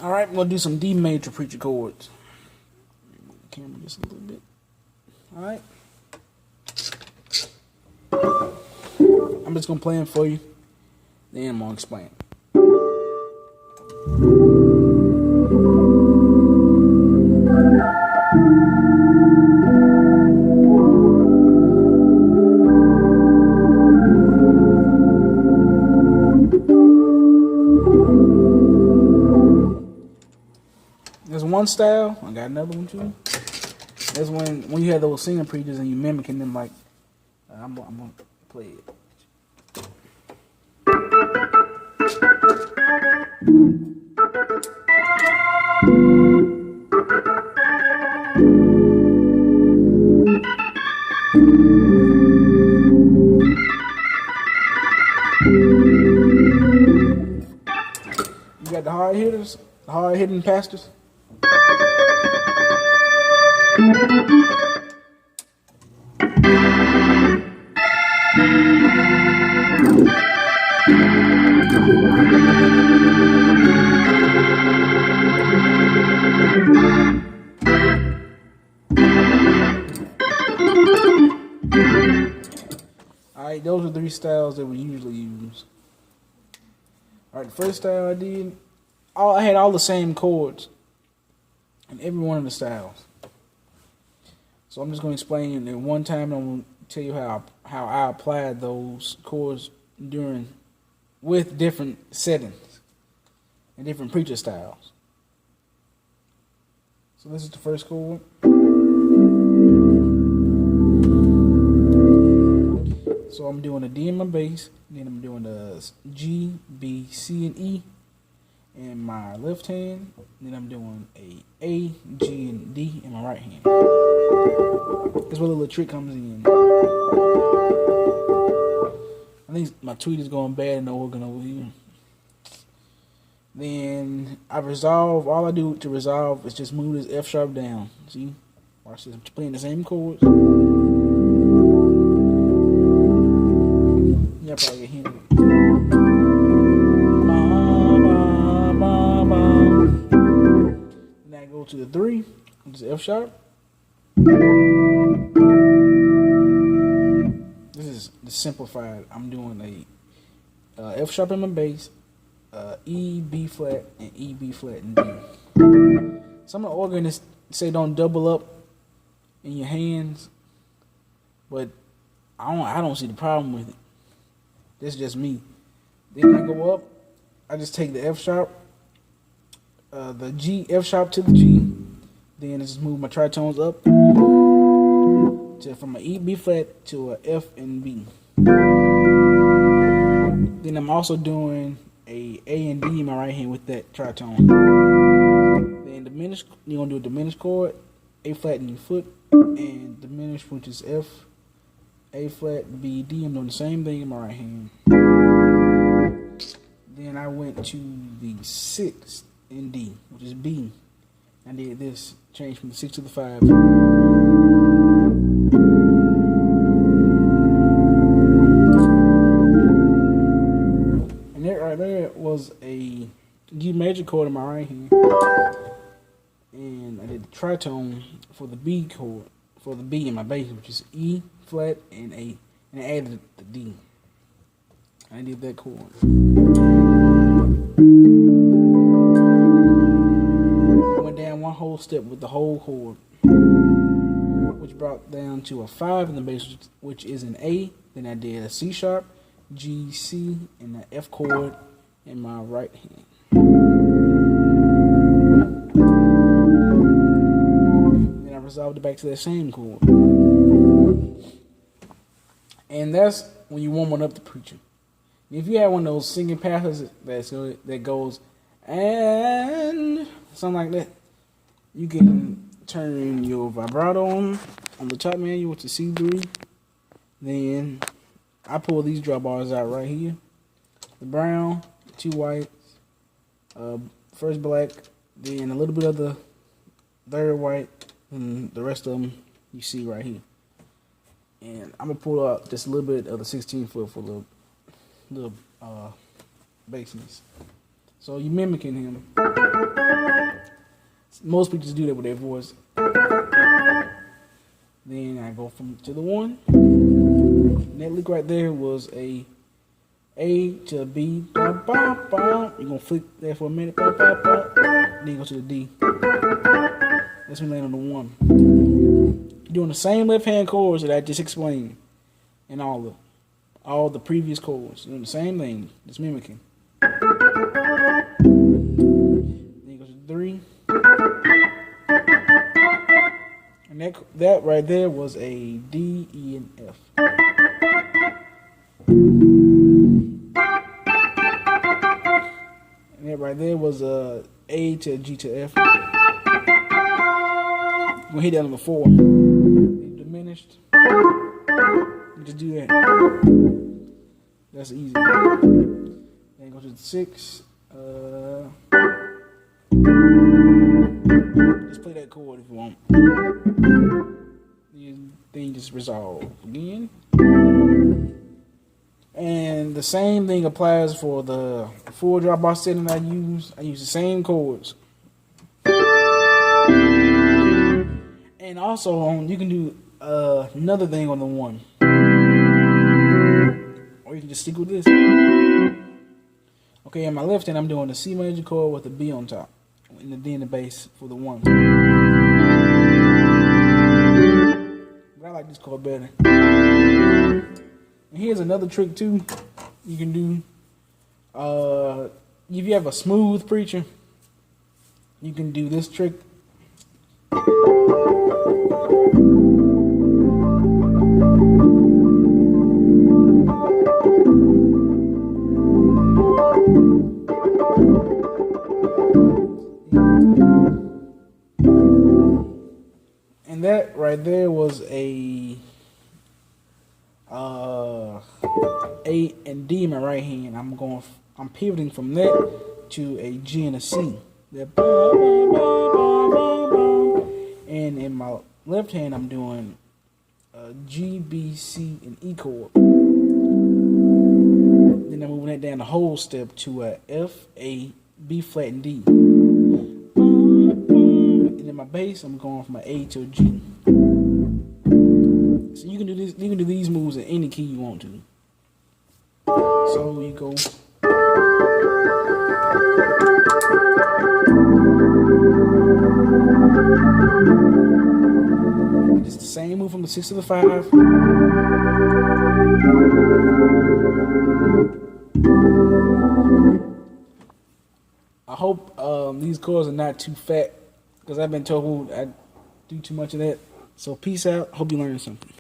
All right, we're gonna do some D major preacher chords. Camera just a little bit. All right. I'm just gonna play them for you. Then I'm gonna explain. There's one style. I got another one too. That's when you have those singer preachers and you mimicking them like. I'm gonna play it. You got the hard hitters, the hard hitting pastors. Alright, those are 3 styles that we usually use. Alright, the first style I did, I had all the same chords in every one of the styles. So I'm just going to explain it one time, and I'm going to tell you how I applied those chords with different settings and different preacher styles. So this is the first chord. So I'm doing a D in my bass, then I'm doing a G, B, C, and E in my left hand, then I'm doing A, G, and D in my right hand. That's where the little trick comes in. I think my tweet is going bad in the organ over here. Then all I do to resolve is just move this F sharp down. See? Watch this, I'm playing the same chords. Yeah, probably get hit. Then I go to the 3, which is F sharp. This is the simplified. I'm doing a F sharp in my bass, E, B flat, and E, B flat, and D. Some of the organists say don't double up in your hands, but I don't see the problem with it. That's just me. Then I go up, I just take the F sharp, the G, F sharp to the G. Then I just move my tritones up from an E, B flat to a F and B. Then I'm also doing a and D in my right hand with that tritone. Then diminished, you're gonna do a diminished chord, A flat in your foot, and diminished, which is F, A flat, B, D. I'm doing the same thing in my right hand. Then I went to the 6 in D, which is B. I did this, change from the 6 to the 5. And that right there was a G major chord in my right hand. And I did the tritone for the B chord, for the B in my bass, which is E flat and A, and I added the D. I did that chord. I went down one whole step with the whole chord, which brought down to a 5 in the bass, which is an A. Then I did a C sharp, G, C, and an F chord in my right hand. Then I resolved it back to that same chord. And that's when you warm up the preacher. If you have one of those singing passages that goes and something like that, you can turn your vibrato on the top menu with the C3. Then I pull these drop bars out right here. The brown, 2 whites, first black, then a little bit of the 3rd white, and the rest of them you see right here. And I'm gonna pull out just a little bit of the 16-foot for a little basses. So you mimicking him. Most people just do that with their voice. Then I go to the 1. And that lick right there was a to a B. Bum, bum, bum. You're gonna flick there for a minute. Bum, bum, bum. Then you go to the D. That's when you land on the 1. You're doing the same left hand chords that I just explained in all the previous chords. You're doing the same thing, just mimicking. Then you go to the 3. And that right there was a D, E, and F. And that right there was a to a G to F. We're gonna hit that on the 4. Diminished. Just do that. That's easy. Then go to the 6. Just play that chord if you want. Then you just resolve again. And the same thing applies for the full drop bar setting I use. I use the same chords. And also you can do another thing on the 1. Or you can just stick with this. Okay, in my left hand I'm doing the C major chord with the B on top. And the D in the bass for the 1. But I like this chord better. And here's another trick too. You can do if you have a smooth preacher, you can do this trick. And that right there was a and D in my right hand. I'm pivoting from that to a G and a C. And in my left hand I'm doing a G, B, C, and E chord. Then I'm moving that down the whole step to a F, A, B flat, and D. And in my bass I'm going from an A to a G. So you can do this. You can do these moves in any key you want to. So you go. It's the same move from the 6 to the 5. I hope these chords are not too fat, because I've been told I do too much of that. So peace out. Hope you learned something.